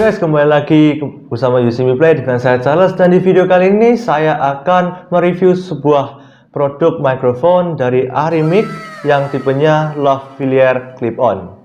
guys, kembali lagi bersama Usimi Play dengan saya Charles, dan di video kali ini saya akan mereview sebuah produk mikrofon dari Arimic yang tipenya Lavalier Clip-On.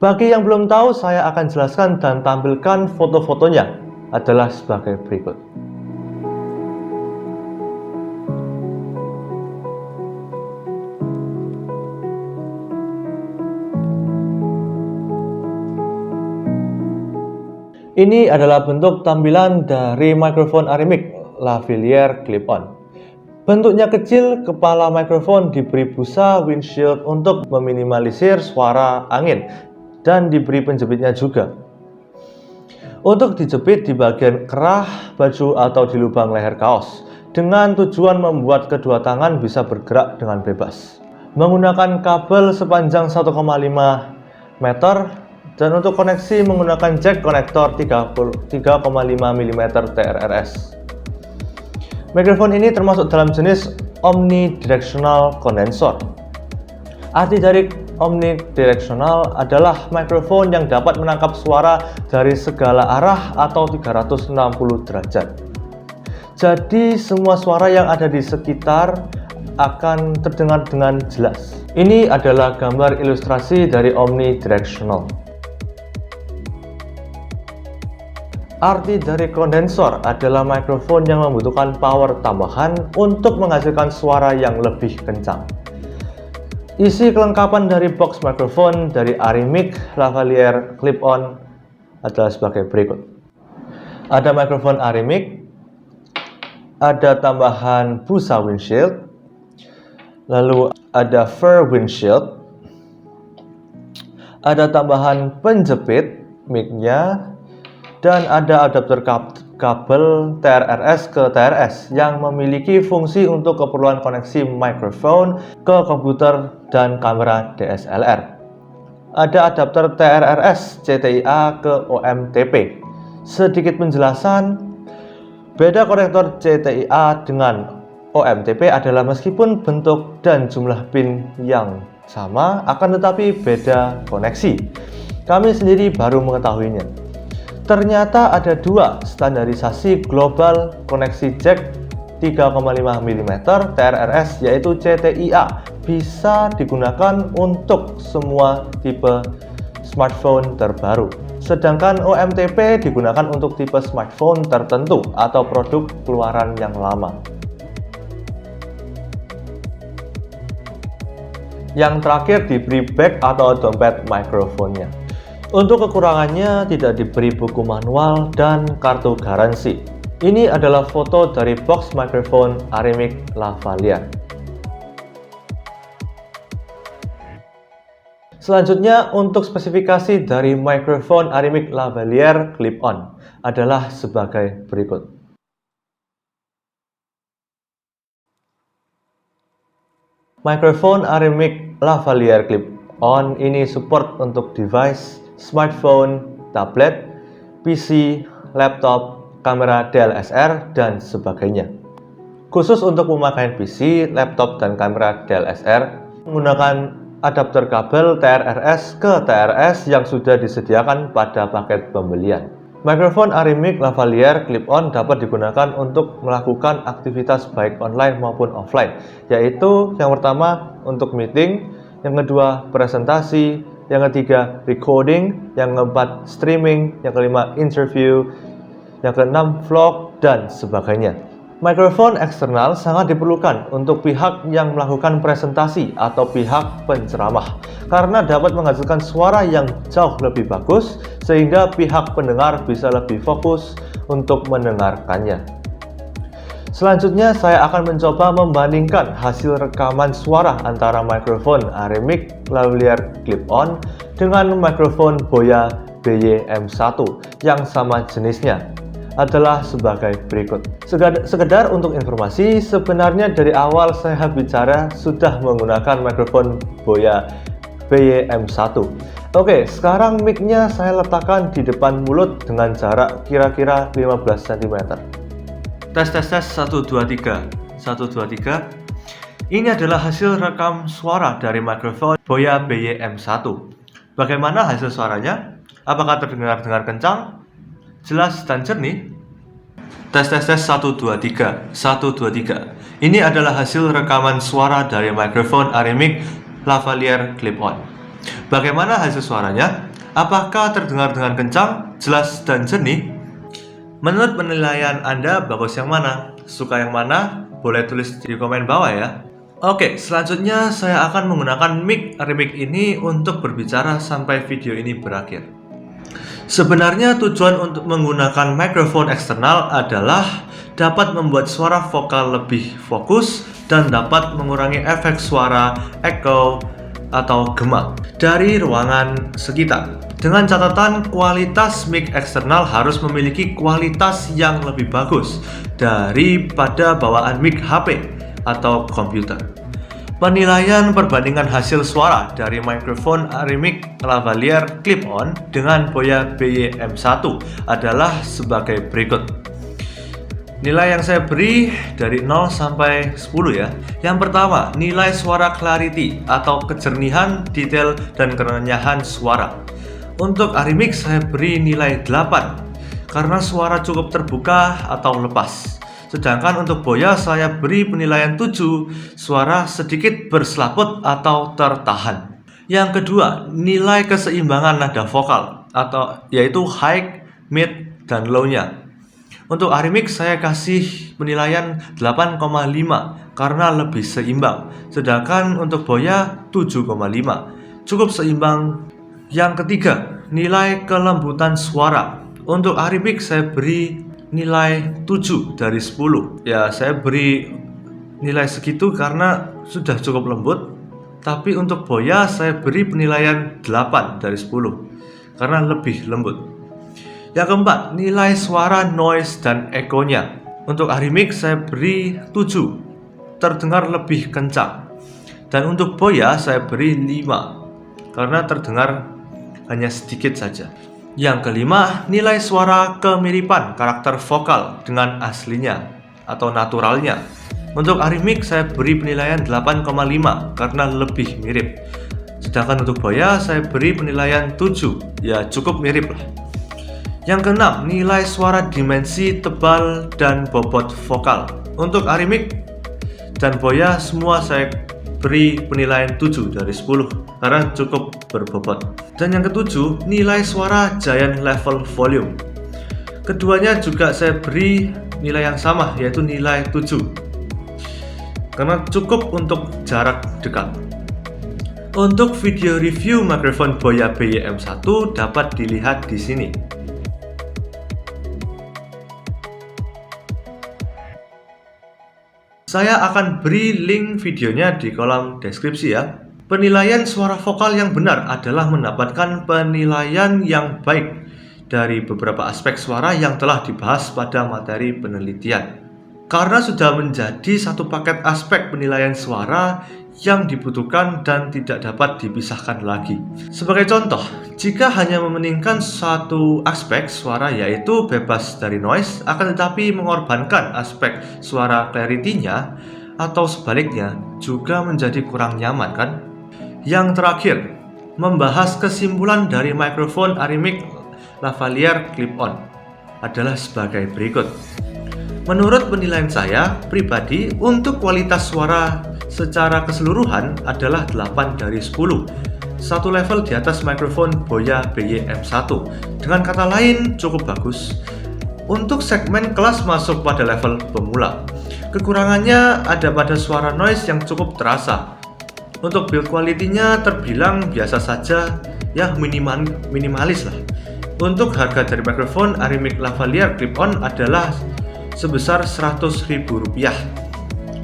Bagi yang belum tahu, saya akan jelaskan dan tampilkan foto-fotonya adalah sebagai berikut. Ini adalah bentuk tampilan dari mikrofon Arimic Lavalier Clip-On. Bentuknya kecil, kepala mikrofon diberi busa windshield untuk meminimalisir suara angin dan diberi penjepitnya juga. Untuk dijepit di bagian kerah baju atau di lubang leher kaos, dengan tujuan membuat kedua tangan bisa bergerak dengan bebas. Menggunakan kabel sepanjang 1,5 meter. Dan untuk koneksi menggunakan jack konektor 3,5 mm TRRS. Mikrofon ini termasuk dalam jenis omnidirectional condenser. Arti dari omnidirectional adalah mikrofon yang dapat menangkap suara dari segala arah atau 360 derajat. Jadi semua suara yang ada di sekitar akan terdengar dengan jelas. Ini adalah gambar ilustrasi dari omnidirectional. Arti dari kondensor adalah mikrofon yang membutuhkan power tambahan untuk menghasilkan suara yang lebih kencang. Isi kelengkapan dari box mikrofon dari Arimic Lavalier Clip-On adalah sebagai berikut. Ada mikrofon Arimic, ada tambahan busa windshield, lalu ada fur windshield, ada tambahan penjepit mic-nya, dan ada adapter kabel TRRS ke TRS yang memiliki fungsi untuk keperluan koneksi mikrofon ke komputer dan kamera DSLR. Ada adapter TRRS CTIA ke OMTP. Sedikit penjelasan, beda konektor CTIA dengan OMTP adalah meskipun bentuk dan jumlah pin yang sama, akan tetapi beda koneksi. Kami sendiri baru mengetahuinya. Ternyata ada dua standarisasi global koneksi jack 3,5 mm TRRS, yaitu CTIA, bisa digunakan untuk semua tipe smartphone terbaru. Sedangkan OMTP digunakan untuk tipe smartphone tertentu atau produk keluaran yang lama. Yang terakhir diberi bag atau dompet mikrofonnya. Untuk kekurangannya tidak diberi buku manual dan kartu garansi. Ini adalah foto dari box mikrofon Arimic Lavalier. Selanjutnya, untuk spesifikasi dari mikrofon Arimic Lavalier Clip-On adalah sebagai berikut. Mikrofon Arimic Lavalier Clip-On ini support untuk device smartphone, tablet, PC, laptop, kamera DSLR, dan sebagainya. Khusus untuk pemakaian PC, laptop, dan kamera DSLR, menggunakan adapter kabel TRRS ke TRS yang sudah disediakan pada paket pembelian. Mikrofon Arimic Lavalier Clip-On dapat digunakan untuk melakukan aktivitas baik online maupun offline, yaitu yang pertama untuk meeting, yang kedua presentasi, yang ketiga recording, yang keempat streaming, yang kelima interview, yang keenam vlog, dan sebagainya. Mikrofon eksternal sangat diperlukan untuk pihak yang melakukan presentasi atau pihak penceramah, karena dapat menghasilkan suara yang jauh lebih bagus sehingga pihak pendengar bisa lebih fokus untuk mendengarkannya. Selanjutnya, saya akan mencoba membandingkan hasil rekaman suara antara mikrofon Arimic Lavalier Clip-On dengan mikrofon Boya BY-M1 yang sama jenisnya adalah sebagai berikut. Sekedar untuk informasi, sebenarnya dari awal saya bicara sudah menggunakan mikrofon Boya BY-M1. Oke, sekarang mic-nya saya letakkan di depan mulut dengan jarak kira-kira 15 cm. Tes 1 2 3 1 2 3. Ini adalah hasil rekam suara dari mikrofon Boya BY-M1. Bagaimana hasil suaranya? Apakah terdengar kencang? Jelas dan jernih? Tes 1 2 3 1 2 3. Ini adalah hasil rekaman suara dari mikrofon Arimic lavalier clip-on. Bagaimana hasil suaranya? Apakah terdengar dengan kencang, jelas dan jernih? Menurut penilaian Anda, bagus yang mana? Suka yang mana? Boleh tulis di komen bawah ya. Oke, selanjutnya saya akan menggunakan mic Arimic ini untuk berbicara sampai video ini berakhir. Sebenarnya tujuan untuk menggunakan mikrofon eksternal adalah dapat membuat suara vokal lebih fokus dan dapat mengurangi efek suara echo atau gema dari ruangan sekitar. Dengan catatan kualitas mic eksternal harus memiliki kualitas yang lebih bagus daripada bawaan mic HP atau komputer. Penilaian perbandingan hasil suara dari mikrofon Arimic lavalier clip-on dengan Boya BY-M1 adalah sebagai berikut. Nilai yang saya beri dari 0 sampai 10 ya. Yang pertama, nilai suara clarity atau kejernihan, detail, dan kerenyahan suara. Untuk Arimic saya beri nilai 8 karena suara cukup terbuka atau lepas. Sedangkan untuk Boya saya beri penilaian 7, suara sedikit berselaput atau tertahan. Yang kedua, nilai keseimbangan nada vokal atau yaitu high, mid, dan low-nya. Untuk Arimic saya kasih penilaian 8,5 karena lebih seimbang. Sedangkan untuk Boya 7,5, cukup seimbang. Yang ketiga, nilai kelembutan suara. Untuk Arimic saya beri nilai 7 dari 10. Ya, saya beri nilai segitu karena sudah cukup lembut. Tapi untuk Boya saya beri penilaian 8 dari 10 karena lebih lembut. Yang keempat, nilai suara noise dan echo-nya. Untuk Arimic saya beri 7, terdengar lebih kencang. Dan untuk Boya saya beri 5 karena terdengar hanya sedikit saja. Yang kelima, nilai suara kemiripan karakter vokal dengan aslinya atau naturalnya. Untuk Arimic saya beri penilaian 8,5 karena lebih mirip. Sedangkan untuk Boya saya beri penilaian 7, ya cukup mirip lah. Yang keenam, nilai suara dimensi tebal dan bobot vokal. Untuk Arimic dan Boya semua saya beri penilaian 7 dari 10 karena cukup berbobot. Dan yang ketujuh, nilai suara giant level volume. Keduanya juga saya beri nilai yang sama, yaitu nilai 7 karena cukup untuk jarak dekat. Untuk video review mikrofon Boya BY-M1 dapat dilihat di sini. Saya akan beri link videonya di kolom deskripsi ya. Penilaian suara vokal yang benar adalah mendapatkan penilaian yang baik dari beberapa aspek suara yang telah dibahas pada materi penelitian. Karena sudah menjadi satu paket aspek penilaian suara yang dibutuhkan dan tidak dapat dipisahkan lagi. Sebagai contoh, jika hanya mementingkan satu aspek suara yaitu bebas dari noise, akan tetapi mengorbankan aspek suara clarity-nya atau sebaliknya juga menjadi kurang nyaman kan? Yang terakhir, membahas kesimpulan dari mikrofon Arimic lavalier clip-on adalah sebagai berikut. Menurut penilaian saya pribadi, untuk kualitas suara secara keseluruhan adalah 8 dari 10. Satu level di atas mikrofon Boya BY-M1. Dengan kata lain, cukup bagus. Untuk segmen kelas masuk pada level pemula. Kekurangannya ada pada suara noise yang cukup terasa. Untuk build quality-nya terbilang biasa saja, ya minimalis lah. Untuk harga dari mikrofon Arimic lavalier clip-on adalah sebesar Rp100.000.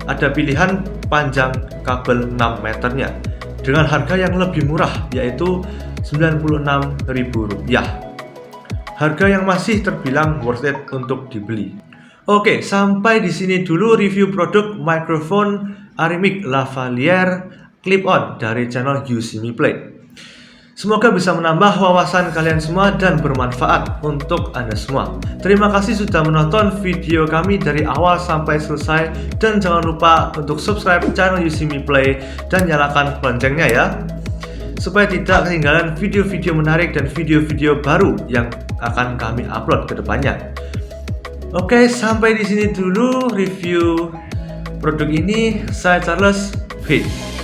Ada pilihan panjang kabel 6 meternya dengan harga yang lebih murah yaitu Rp96.000. Harga yang masih terbilang worth it untuk dibeli. Oke, sampai di sini dulu review produk mikrofon Arimic lavalier clip-on dari channel You See Me Play. Semoga bisa menambah wawasan kalian semua dan bermanfaat untuk Anda semua. Terima kasih sudah menonton video kami dari awal sampai selesai. Dan jangan lupa untuk subscribe channel You See Me Play dan nyalakan loncengnya ya. supaya tidak ketinggalan video-video menarik dan video-video baru yang akan kami upload ke depannya. Oke, sampai di sini dulu review produk ini. Saya Charles, peace.